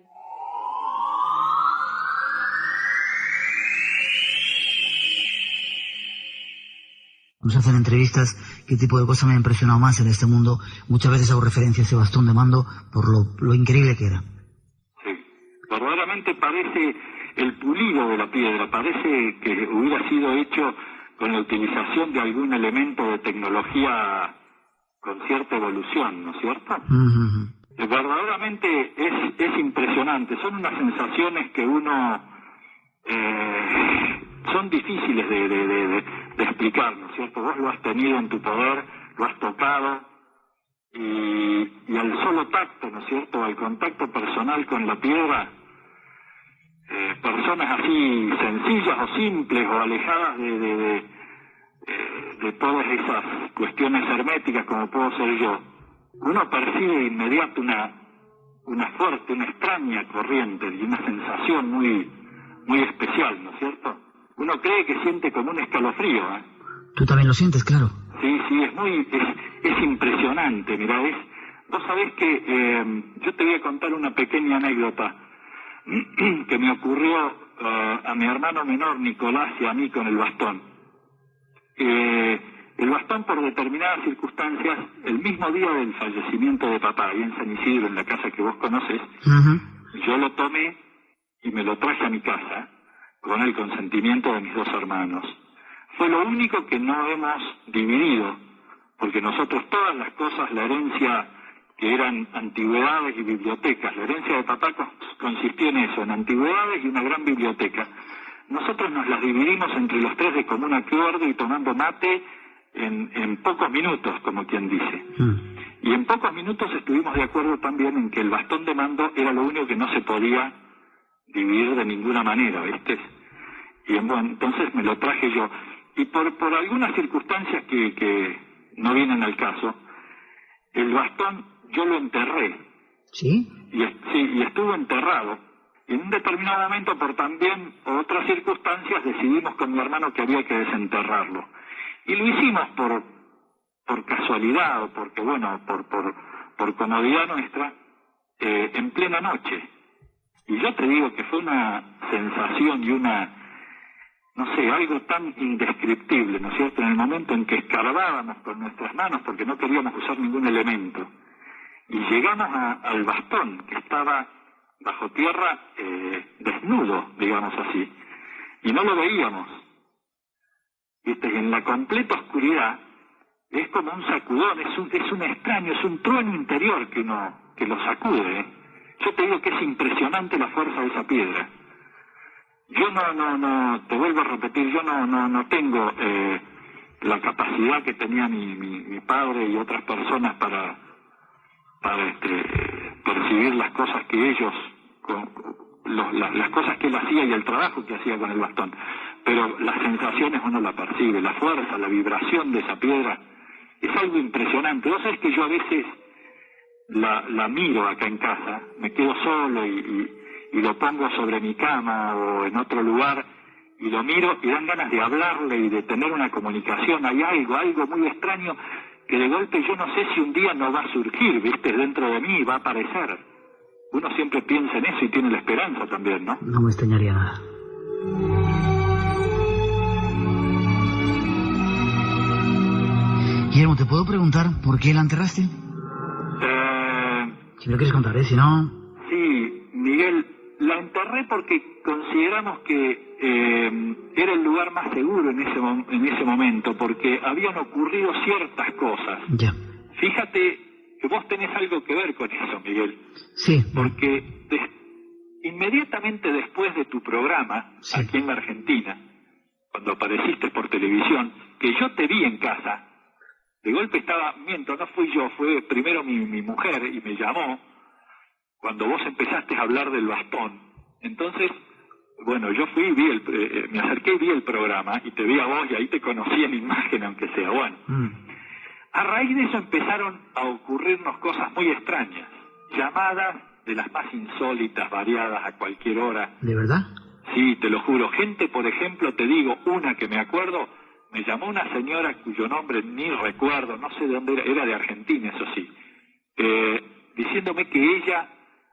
Nos hacen entrevistas, qué tipo de cosas me ha impresionado más en este mundo. Muchas veces hago referencia a ese bastón de mando por lo increíble que era. Sí, verdaderamente parece el pulido de la piedra, parece que hubiera sido hecho con la utilización de algún elemento de tecnología con cierta evolución, ¿no es cierto? Verdaderamente es impresionante, son unas sensaciones que uno son difíciles de explicar, ¿no es cierto? Vos lo has tenido en tu poder, lo has tocado y al solo tacto, ¿no es cierto?, al contacto personal con la piedra, personas así sencillas o simples o alejadas de todas esas cuestiones herméticas como puedo ser yo, uno percibe de inmediato una fuerte, una extraña corriente y una sensación muy especial, ¿no es cierto? Uno cree que siente como un escalofrío, ¿eh? ¿Tú también lo sientes, claro? Sí, es impresionante, mirá, vos sabés que yo te voy a contar una pequeña anécdota que me ocurrió a mi hermano menor Nicolás y a mí con el bastón. El bastón, por determinadas circunstancias, el mismo día del fallecimiento de papá, ahí en San Isidro, en la casa que vos conoces, yo lo tomé y me lo traje a mi casa con el consentimiento de mis 2 hermanos. Fue lo único que no hemos dividido, porque nosotros todas las cosas, la herencia que eran antigüedades y bibliotecas, la herencia de papá consistía en eso, en antigüedades y una gran biblioteca. Nosotros nos las dividimos entre los 3 de común acuerdo y tomando mate en pocos minutos, como quien dice. Y en pocos minutos estuvimos de acuerdo también en que el bastón de mando era lo único que no se podía dividir de ninguna manera, ¿viste? Y bueno, entonces me lo traje yo. Y por algunas circunstancias que no vienen al caso, el bastón yo lo enterré. ¿Sí? Y estuvo enterrado. Y en un determinado momento, por también otras circunstancias, decidimos con mi hermano que había que desenterrarlo. Y lo hicimos por casualidad, o porque, bueno, por comodidad nuestra, en plena noche. Y yo te digo que fue una sensación y no sé, algo tan indescriptible, ¿no es cierto?, en el momento en que escarbábamos con nuestras manos porque no queríamos usar ningún elemento. Y llegamos al bastón, que estaba bajo tierra, desnudo, digamos así, y no lo veíamos. ¿Viste? Y en la completa oscuridad es como un sacudón, es un extraño, es un trueno interior que lo sacude. Yo te digo que es impresionante la fuerza de esa piedra. Yo no, te vuelvo a repetir, yo no tengo la capacidad que tenía mi padre y otras personas para percibir las cosas que ellos, las cosas que él hacía y el trabajo que hacía con el bastón. Pero las sensaciones uno la percibe, la fuerza, la vibración de esa piedra, es algo impresionante. Vos sabés que yo a veces la miro acá en casa, me quedo solo y lo pongo sobre mi cama o en otro lugar y lo miro y dan ganas de hablarle y de tener una comunicación. Hay algo muy extraño que de golpe yo no sé si un día no va a surgir, ¿viste? Dentro de mí va a aparecer. Uno siempre piensa en eso y tiene la esperanza también, ¿no? No me extrañaría nada. Guillermo, ¿te puedo preguntar por qué la enterraste? Si me lo quieres contar, si no... Sí, Miguel, la enterré porque consideramos que era el lugar más seguro en ese momento, porque habían ocurrido ciertas cosas. Ya. Fíjate que vos tenés algo que ver con eso, Miguel. Sí. Porque inmediatamente después de tu programa, sí, aquí en la Argentina, cuando apareciste por televisión, que yo te vi en casa, de golpe no fui yo, fue primero mi mujer y me llamó cuando vos empezaste a hablar del bastón. Entonces, bueno, yo fui, me acerqué y vi el programa y te vi a vos y ahí te conocí en imagen, aunque sea. Bueno, a raíz de eso empezaron a ocurrirnos cosas muy extrañas, llamadas de las más insólitas, variadas a cualquier hora. ¿De verdad? Sí, te lo juro. Gente, por ejemplo, te digo, una que me acuerdo, me llamó una señora cuyo nombre ni recuerdo, no sé de dónde era de Argentina, eso sí, diciéndome que ella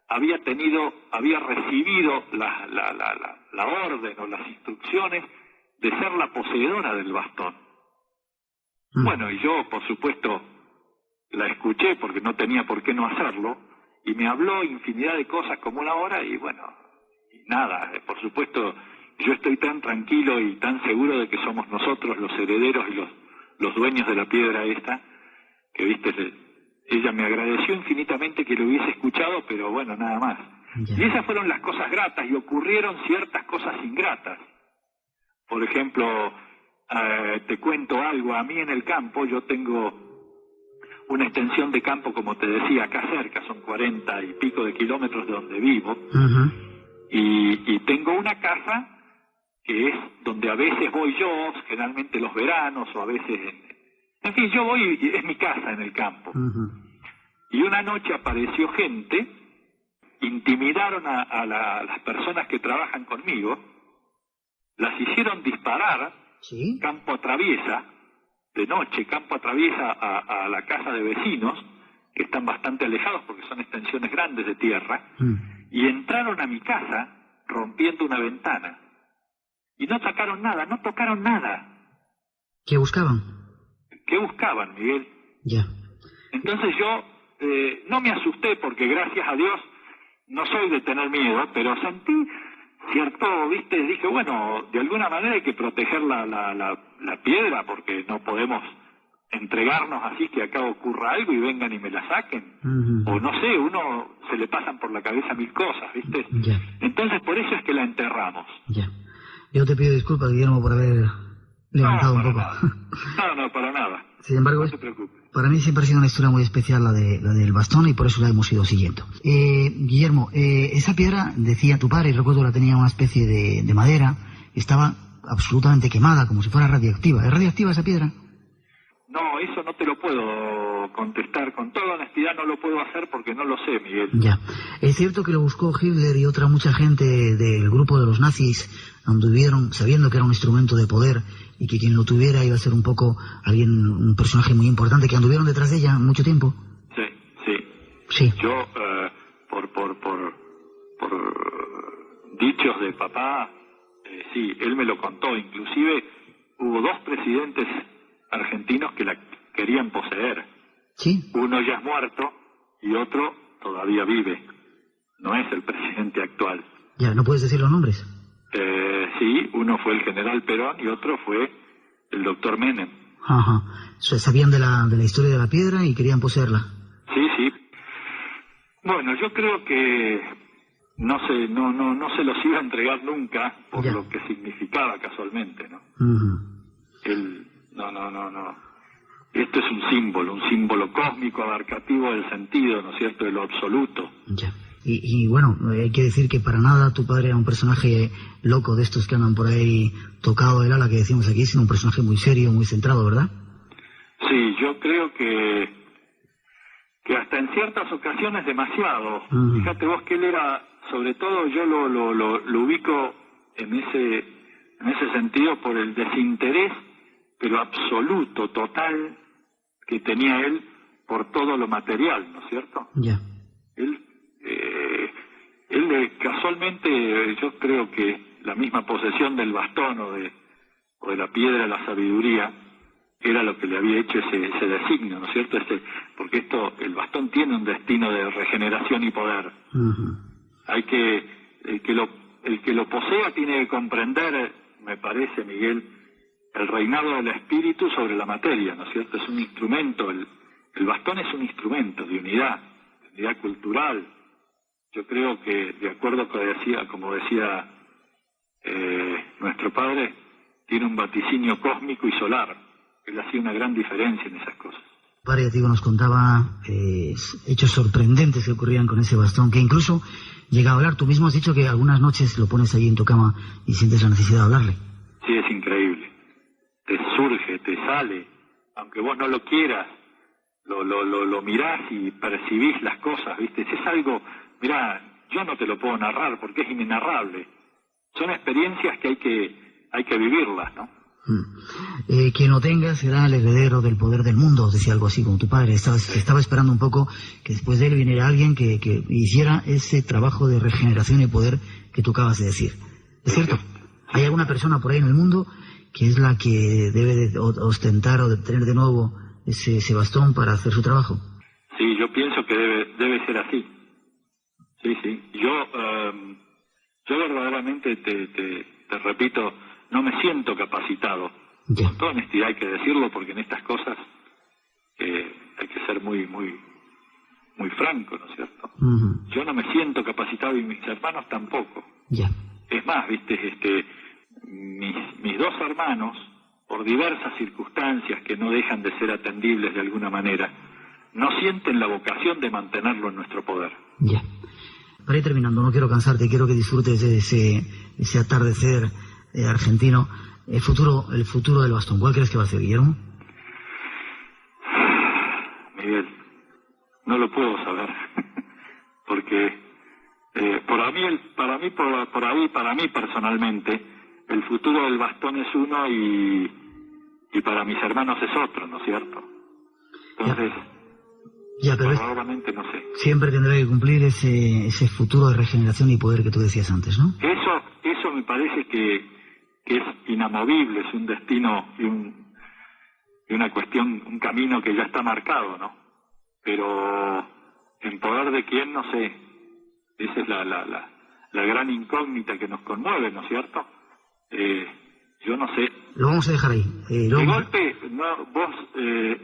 había recibido la orden o las instrucciones de ser la poseedora del bastón. Bueno, y yo, por supuesto, la escuché porque no tenía por qué no hacerlo, y me habló infinidad de cosas como una hora, y bueno, y nada, por supuesto, yo estoy tan tranquilo y tan seguro de que somos nosotros los herederos y los dueños de la piedra esta, que viste, ella me agradeció infinitamente que lo hubiese escuchado, pero bueno, nada más. Y esas fueron las cosas gratas, y ocurrieron ciertas cosas ingratas. Por ejemplo, te cuento algo, a mí en el campo, yo tengo una extensión de campo, como te decía, acá cerca, son 40 y pico de kilómetros de donde vivo, y tengo una casa que es donde a veces voy yo, generalmente los veranos, o a veces, en fin, yo voy, y es mi casa en el campo. Y una noche apareció gente, intimidaron a las personas que trabajan conmigo, las hicieron disparar, ¿sí?, campo atraviesa, de noche, campo atraviesa a la casa de vecinos, que están bastante alejados porque son extensiones grandes de tierra, y entraron a mi casa rompiendo una ventana. Y no tocaron nada. ¿Qué buscaban? ¿Qué buscaban, Miguel? Ya. Entonces yo no me asusté porque, gracias a Dios, no soy de tener miedo, pero sentí cierto, viste, dije, bueno, de alguna manera hay que proteger la piedra porque no podemos entregarnos así que acá ocurra algo y vengan y me la saquen. O no sé, uno se le pasan por la cabeza mil cosas, viste. Ya. Entonces por eso es que la enterramos. Ya. Yo te pido disculpas, Guillermo, por haber levantado un poco. No, para nada. Sin embargo, no te preocupes. Para mí siempre ha sido una historia muy especial la del bastón, y por eso la hemos ido siguiendo. Guillermo, esa piedra, decía tu padre, y recuerdo la tenía una especie de madera, estaba absolutamente quemada, como si fuera radiactiva. ¿Es radiactiva esa piedra? No, eso no te lo puedo contestar. Con toda honestidad no lo puedo hacer porque no lo sé, Miguel. Ya. Es cierto que lo buscó Hitler y mucha gente del grupo de los nazis, anduvieron sabiendo que era un instrumento de poder y que quien lo tuviera iba a ser un poco un personaje muy importante, que anduvieron detrás de ella mucho tiempo. Sí. Yo, por dichos de papá, sí, él me lo contó. Inclusive hubo 2 presidentes argentinos que la querían poseer. Sí. Uno ya es muerto y otro todavía vive. No es el presidente actual. Ya, ¿no puedes decir los nombres? Sí, uno fue el general Perón y otro fue el doctor Menem. Ajá. Sabían de la historia de la piedra y querían poseerla. Sí, sí. Bueno, yo creo que no se los iba a entregar nunca por lo que significaba casualmente, ¿no? No. Esto es un símbolo cósmico, abarcativo del sentido, ¿no es cierto?, de lo absoluto. Ya. Y bueno, hay que decir que para nada tu padre era un personaje loco de estos que andan por ahí tocado del ala que decimos aquí, sino un personaje muy serio, muy centrado, ¿verdad? Sí, yo creo que hasta en ciertas ocasiones demasiado. Fíjate vos que él era, sobre todo yo lo ubico en ese sentido por el desinterés, pero absoluto, total, que tenía él por todo lo material, ¿no es cierto? Ya. Él casualmente, yo creo que la misma posesión del bastón o de la piedra de la sabiduría era lo que le había hecho ese designio, ¿no es cierto? Porque el bastón tiene un destino de regeneración y poder. El que lo posea tiene que comprender, me parece, Miguel, el reinado del espíritu sobre la materia, ¿no es cierto? Es un instrumento, el bastón es un instrumento de unidad cultural. Yo creo que, de acuerdo como decía nuestro padre, tiene un vaticinio cósmico y solar. Él hacía una gran diferencia en esas cosas. Padre, digo, nos contaba hechos sorprendentes que ocurrían con ese bastón, que incluso llega a hablar. Tú mismo has dicho que algunas noches lo pones ahí en tu cama y sientes la necesidad de hablarle. Sí, es increíble. Te surge, te sale, aunque vos no lo quieras, lo mirás y percibís las cosas, ¿viste? Es algo, mirá, yo no te lo puedo narrar porque es inenarrable. Son experiencias que hay que vivirlas, ¿no? Quien lo tenga será el heredero del poder del mundo, decía algo así como tu padre. Estaba esperando un poco que después de él viniera alguien que hiciera ese trabajo de regeneración y poder que tú acabas de decir. ¿Es cierto? ¿Hay alguna persona por ahí en el mundo que es la que debe de ostentar o de tener de nuevo ese bastón para hacer su trabajo? Sí, yo pienso que debe ser así. Sí. Yo verdaderamente te repito, no me siento capacitado. Con toda honestidad hay que decirlo, porque en estas cosas hay que ser muy franco, ¿no es cierto? Yo no me siento capacitado y mis hermanos tampoco. Es más, viste, mis dos hermanos, por diversas circunstancias que no dejan de ser atendibles de alguna manera, no sienten la vocación de mantenerlo en nuestro poder. Para ir terminando, no quiero cansarte, quiero que disfrutes de ese atardecer argentino. El futuro del bastón, ¿cuál crees que va a ser, Guillermo? Miguel, no lo puedo saber, porque para mí personalmente, el futuro del bastón es uno y para mis hermanos es otro, ¿no es cierto? Entonces, pero probablemente no sé. Siempre tendrá que cumplir ese futuro de regeneración y poder que tú decías antes, ¿no? Eso me parece que es inamovible, es un destino y una cuestión, un camino que ya está marcado, ¿no? Pero en poder de quién, no sé. Esa es la gran incógnita que nos conmueve, ¿no es cierto? Yo no sé. Lo vamos a dejar ahí. De golpe,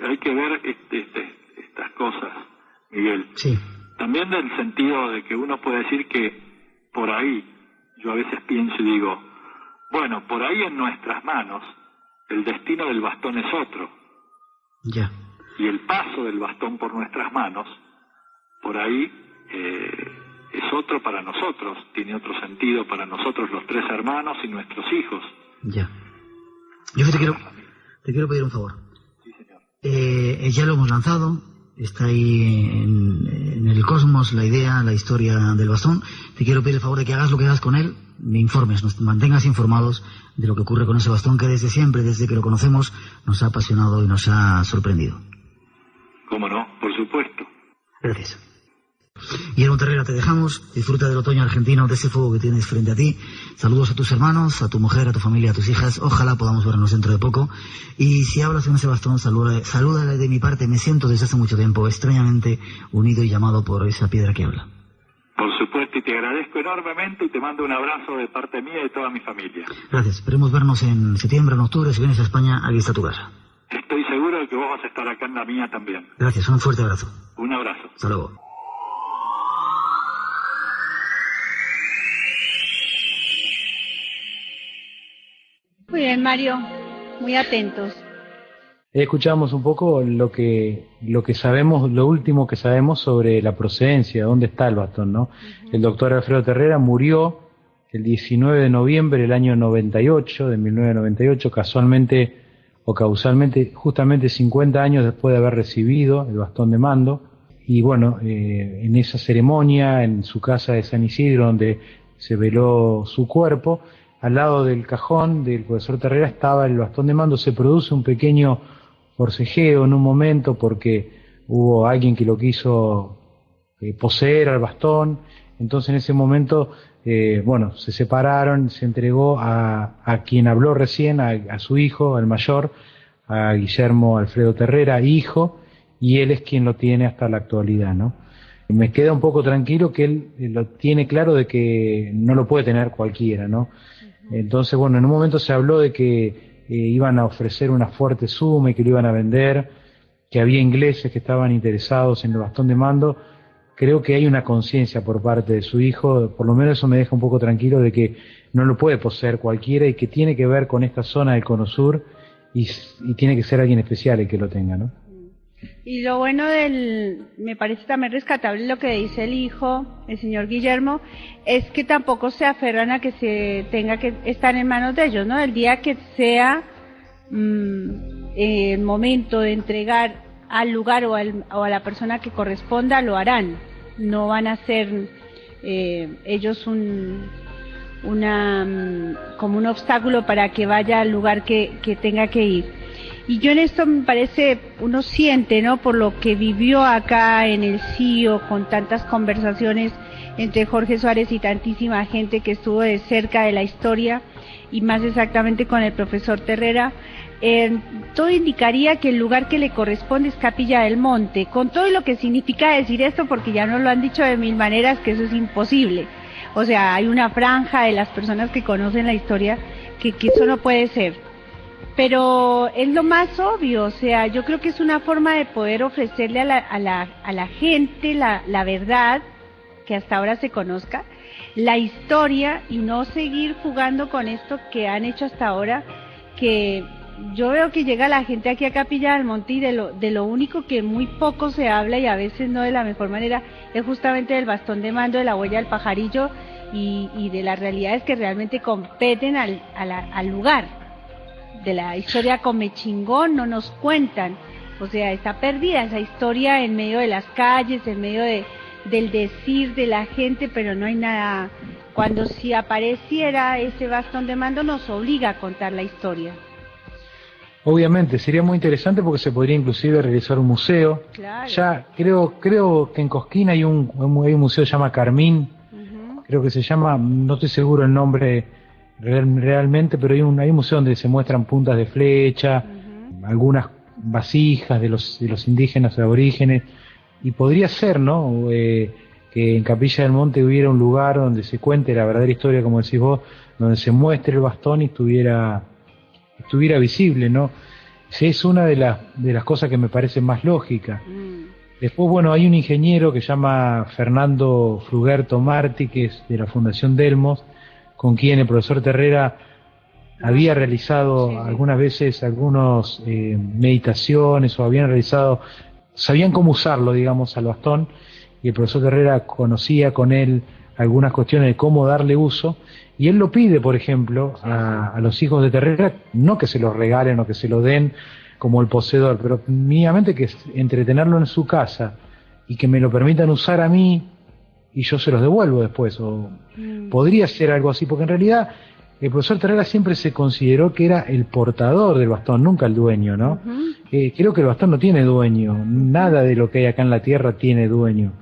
hay que ver estas cosas, Miguel. Sí. También del sentido de que uno puede decir que por ahí, yo a veces pienso y digo, bueno, por ahí en nuestras manos, el destino del bastón es otro. Y el paso del bastón por nuestras manos, por ahí es otro para nosotros, tiene otro sentido para nosotros los tres hermanos y nuestros hijos. Yo te quiero pedir un favor. Sí, señor. Ya lo hemos lanzado, está ahí en el cosmos la idea, la historia del bastón. Te quiero pedir el favor de que hagas lo que hagas con él, me informes, nos mantengas informados de lo que ocurre con ese bastón que desde siempre, desde que lo conocemos, nos ha apasionado y nos ha sorprendido. ¿Cómo no? Por supuesto. Gracias. Guillermo Terrera, te dejamos. Disfruta del otoño argentino, de ese fuego que tienes frente a ti. Saludos a tus hermanos, a tu mujer, a tu familia, a tus hijas. Ojalá podamos vernos dentro de poco. Y si hablas en ese bastón, salúdale de mi parte. Me siento desde hace mucho tiempo extrañamente unido y llamado por esa piedra que habla. Por supuesto, y te agradezco enormemente y te mando un abrazo de parte mía y de toda mi familia. Gracias. Esperemos vernos en septiembre, en octubre. Si vienes a España, aquí está tu casa. estoy seguro de que vos vas a estar acá en la mía también. Gracias, un fuerte abrazo. Un abrazo. Hasta luego. Muy bien, Mario, muy atentos. Escuchamos un poco lo que sabemos, lo último que sabemos sobre la procedencia, dónde está el bastón, ¿no? El doctor Alfredo Terrera murió el 19 de noviembre del año 98, de 1998, casualmente o causalmente, justamente 50 años después de haber recibido el bastón de mando. Y bueno, en esa ceremonia, en su casa de San Isidro, donde se veló su cuerpo, al lado del cajón del profesor Terrera estaba el bastón de mando. Se produce un pequeño forcejeo en un momento porque hubo alguien que lo quiso poseer al bastón. Entonces en ese momento, bueno, se separaron, se entregó a quien habló recién, a su hijo, al mayor, a Guillermo Alfredo Terrera, hijo, y él es quien lo tiene hasta la actualidad, ¿no? Me queda un poco tranquilo que él lo tiene claro de que no lo puede tener cualquiera, ¿no? Entonces, bueno, en un momento se habló de que iban a ofrecer una fuerte suma y que lo iban a vender, que había ingleses que estaban interesados en el bastón de mando. Creo que hay una conciencia por parte de su hijo, por lo menos eso me deja un poco tranquilo de que no lo puede poseer cualquiera y que tiene que ver con esta zona del Cono Sur y tiene que ser alguien especial el que lo tenga, ¿no? Y lo bueno me parece también rescatable lo que dice el hijo, el señor Guillermo, es que tampoco se aferran a que se tenga que estar en manos de ellos, ¿no? El día que sea el momento de entregar al lugar o a la persona que corresponda, lo harán. No van a ser ellos como un obstáculo para que vaya al lugar que tenga que ir. Y yo en esto me parece, uno siente, ¿no? Por lo que vivió acá en el CIO, con tantas conversaciones entre Jorge Suárez y tantísima gente que estuvo de cerca de la historia, y más exactamente con el profesor Terrera, todo indicaría que el lugar que le corresponde es Capilla del Monte, con todo lo que significa decir esto, porque ya nos lo han dicho de mil maneras que eso es imposible. O sea, hay una franja de las personas que conocen la historia que eso no puede ser. Pero es lo más obvio, o sea, yo creo que es una forma de poder ofrecerle a la gente la verdad, que hasta ahora se conozca, la historia, y no seguir jugando con esto que han hecho hasta ahora, que yo veo que llega la gente aquí a Capilla del Monte y de lo único que muy poco se habla, y a veces no de la mejor manera, es justamente del bastón de mando, de la huella del pajarillo y de las realidades que realmente competen al lugar. De la historia Comechingón no nos cuentan, o sea, está perdida esa historia en medio de las calles, en medio del decir de la gente, pero no hay nada. Cuando si apareciera ese bastón de mando nos obliga a contar la historia. Obviamente, sería muy interesante porque se podría inclusive realizar un museo. Claro. Ya creo que en Cosquín hay un museo que se llama Carmín, creo que se llama, no estoy seguro el nombre realmente, pero hay un museo donde se muestran puntas de flecha, algunas vasijas de los indígenas de aborígenes, y podría ser, ¿no? Que en Capilla del Monte hubiera un lugar donde se cuente la verdadera historia, como decís vos, donde se muestre el bastón y estuviera visible, ¿no? Sí, es una de las cosas que me parece más lógica. Después, bueno, hay un ingeniero que se llama Fernando Frugerto Martí, que es de la Fundación Delmos, con quien el profesor Terrera había realizado algunas veces algunas meditaciones, o sabían cómo usarlo, digamos, al bastón, y el profesor Terrera conocía con él algunas cuestiones de cómo darle uso, y él lo pide, por ejemplo, a los hijos de Terrera, no que se los regalen o que se lo den como el poseedor, pero mínimamente que entretenerlo en su casa y que me lo permitan usar a mí y yo se los devuelvo después, o podría ser algo así, porque en realidad el profesor Terrera siempre se consideró que era el portador del bastón, nunca el dueño, ¿no? Creo que el bastón no tiene dueño, nada de lo que hay acá en la tierra tiene dueño.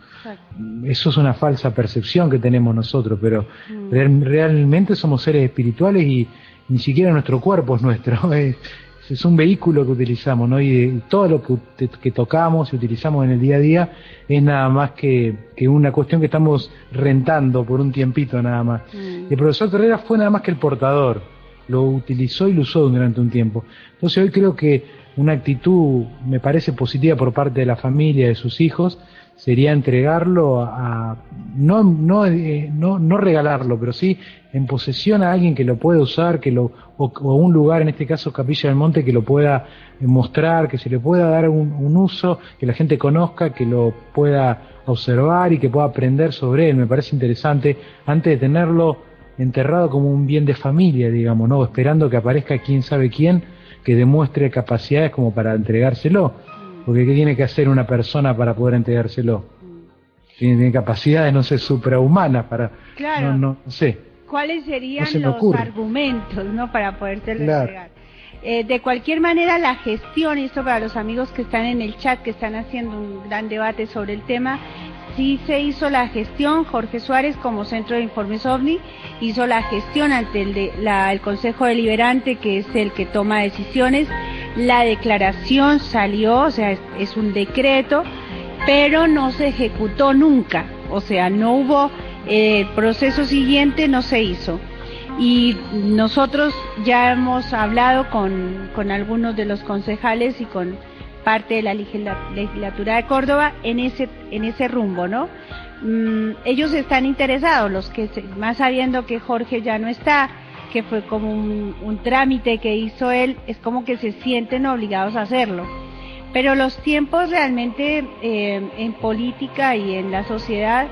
Eso es una falsa percepción que tenemos nosotros, pero realmente somos seres espirituales y ni siquiera nuestro cuerpo es nuestro, es un vehículo que utilizamos, ¿no? Y todo lo que tocamos y utilizamos en el día a día es nada más que una cuestión que estamos rentando por un tiempito nada más. El profesor Terrera fue nada más que el portador, lo utilizó y lo usó durante un tiempo. Entonces hoy creo que una actitud, me parece positiva por parte de la familia, de sus hijos, sería entregarlo no regalarlo, pero sí en posesión a alguien que lo pueda usar, o un lugar, en este caso Capilla del Monte, que lo pueda mostrar, que se le pueda dar un uso, que la gente conozca, que lo pueda observar y que pueda aprender sobre él. Me parece interesante, antes de tenerlo enterrado como un bien de familia, digamos, ¿no? Esperando que aparezca quién sabe quién, que demuestre capacidades como para entregárselo. Porque ¿qué tiene que hacer una persona para poder entregárselo? Tiene capacidades, no sé, suprahumanas para... Claro. No sé. ¿Cuáles serían los argumentos, ¿no?, para podértelo claro. entregar? De cualquier manera, la gestión, y esto para los amigos que están en el chat, que están haciendo un gran debate sobre el tema, sí se hizo la gestión. Jorge Suárez, como Centro de Informes OVNI, hizo la gestión ante el Consejo Deliberante, que es el que toma decisiones. La declaración salió, o sea, es un decreto, pero no se ejecutó nunca, o sea, no hubo, el proceso siguiente no se hizo. Y nosotros ya hemos hablado con algunos de los concejales y con parte de la legislatura de Córdoba en ese rumbo, ¿no? Ellos están interesados, los que más sabiendo que Jorge ya no está, que fue como un trámite que hizo él, es como que se sienten obligados a hacerlo. Pero los tiempos realmente en política y en la sociedad,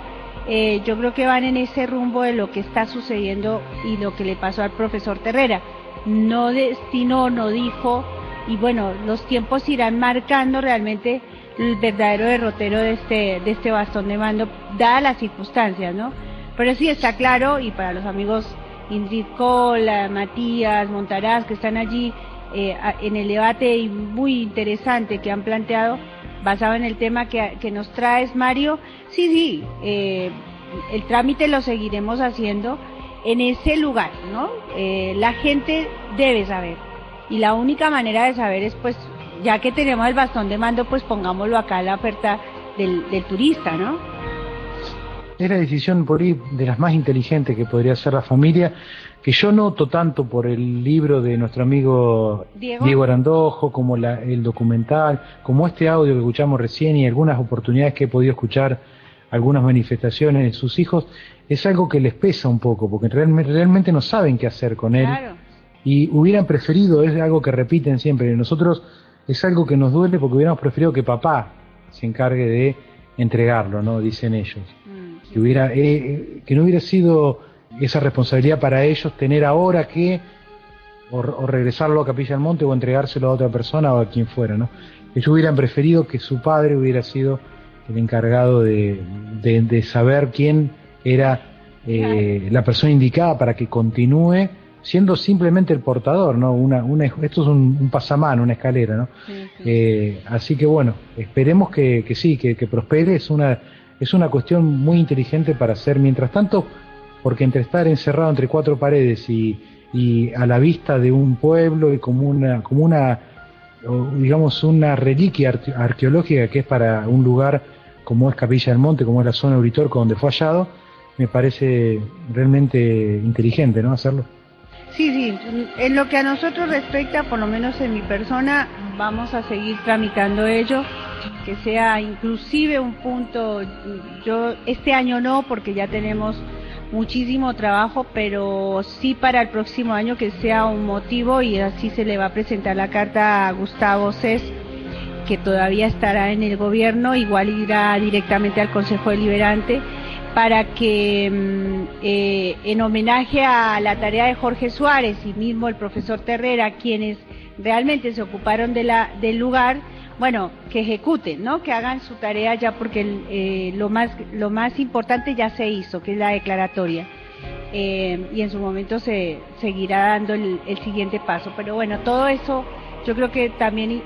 yo creo que van en ese rumbo de lo que está sucediendo y lo que le pasó al profesor Terrera. No destinó, no dijo, y bueno, los tiempos irán marcando realmente el verdadero derrotero de este bastón de mando, dadas las circunstancias, ¿no? Pero sí está claro, y para los amigos Ingrid Cola, Matías, Montaraz, que están allí en el debate muy interesante que han planteado, basado en el tema que nos traes, Mario, sí, el trámite lo seguiremos haciendo en ese lugar, ¿no? La gente debe saber, y la única manera de saber es, pues, ya que tenemos el bastón de mando, pues pongámoslo acá a la oferta del turista, ¿no? Es la decisión por ahí de las más inteligentes que podría hacer la familia, que yo noto tanto por el libro de nuestro amigo Diego Arandojo, como el documental, como este audio que escuchamos recién y algunas oportunidades que he podido escuchar, algunas manifestaciones de sus hijos, es algo que les pesa un poco, porque realmente no saben qué hacer con él. Claro. Y hubieran preferido, es algo que repiten siempre, nosotros es algo que nos duele porque hubiéramos preferido que papá se encargue de entregarlo, ¿no? Dicen ellos. Que no hubiera sido esa responsabilidad para ellos tener ahora que o regresarlo a Capilla del Monte o entregárselo a otra persona o a quien fuera, ¿no? Ellos hubieran preferido que su padre hubiera sido el encargado de saber quién era la persona indicada para que continúe siendo simplemente el portador, ¿no? Esto es un pasamano, una escalera, ¿no? Sí. Así que bueno, esperemos que sí, que prospere. Es una cuestión muy inteligente para hacer mientras tanto, porque entre estar encerrado entre cuatro paredes y a la vista de un pueblo y como una digamos una reliquia arqueológica que es para un lugar como es Capilla del Monte, como es la zona de Uritorco donde fue hallado, me parece realmente inteligente, ¿no? Hacerlo. Sí, en lo que a nosotros respecta, por lo menos en mi persona, vamos a seguir tramitando ello, que sea inclusive un punto. Yo este año no, porque ya tenemos muchísimo trabajo, pero sí para el próximo año que sea un motivo, y así se le va a presentar la carta a Gustavo Cés, que todavía estará en el gobierno, igual irá directamente al Consejo Deliberante, para que en homenaje a la tarea de Jorge Suárez y mismo el profesor Terrera, quienes realmente se ocuparon del lugar, bueno, que ejecuten, ¿no? Que hagan su tarea ya, porque lo más importante ya se hizo, que es la declaratoria, y en su momento se seguirá dando el siguiente paso. Pero bueno, todo eso yo creo que también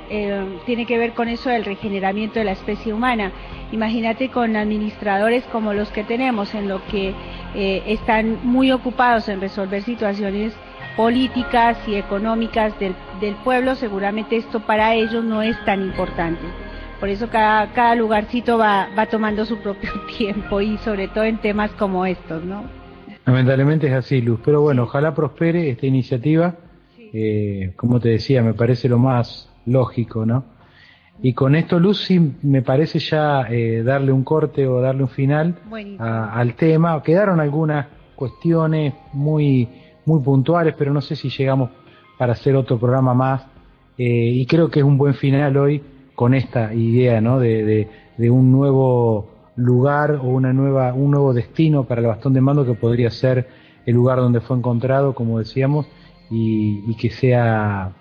tiene que ver con eso del regeneramiento de la especie humana. Imagínate con administradores como los que tenemos, en lo que están muy ocupados en resolver situaciones políticas y económicas del pueblo, seguramente esto para ellos no es tan importante. Por eso cada lugarcito va tomando su propio tiempo, y sobre todo en temas como estos, ¿no? Lamentablemente es así, Luz, pero bueno, ojalá prospere esta iniciativa, como te decía, me parece lo más lógico, ¿no? Y con esto, Luz, sí me parece ya darle un corte o darle un final al tema. Quedaron algunas cuestiones muy puntuales, pero no sé si llegamos para hacer otro programa más, y creo que es un buen final hoy con esta idea, ¿no? de un nuevo lugar o un nuevo destino para el bastón de mando, que podría ser el lugar donde fue encontrado, como decíamos, y que sea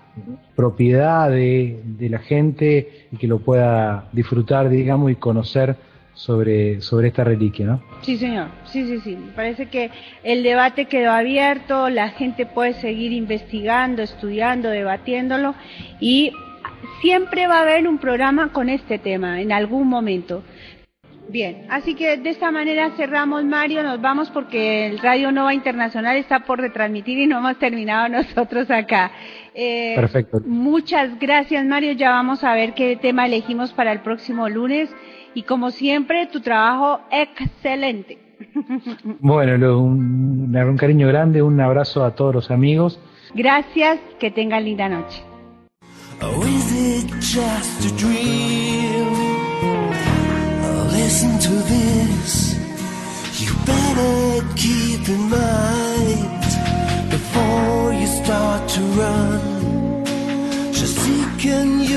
propiedad de la gente y que lo pueda disfrutar, digamos, y conocer sobre esta reliquia, ¿no? Sí, señor, sí. Me parece que el debate quedó abierto, la gente puede seguir investigando, estudiando, debatiéndolo, y siempre va a haber un programa con este tema en algún momento. Bien, así que de esta manera cerramos, Mario, nos vamos porque el Radio Nova Internacional está por retransmitir y no hemos terminado nosotros acá. Perfecto. Muchas gracias, Mario, ya vamos a ver qué tema elegimos para el próximo lunes, y como siempre, tu trabajo excelente. Bueno, un cariño grande, un abrazo a todos los amigos. Gracias, que tengan linda noche. Oh, is it just a dream? Listen to this, you better keep in mind, before you start to run, just seek and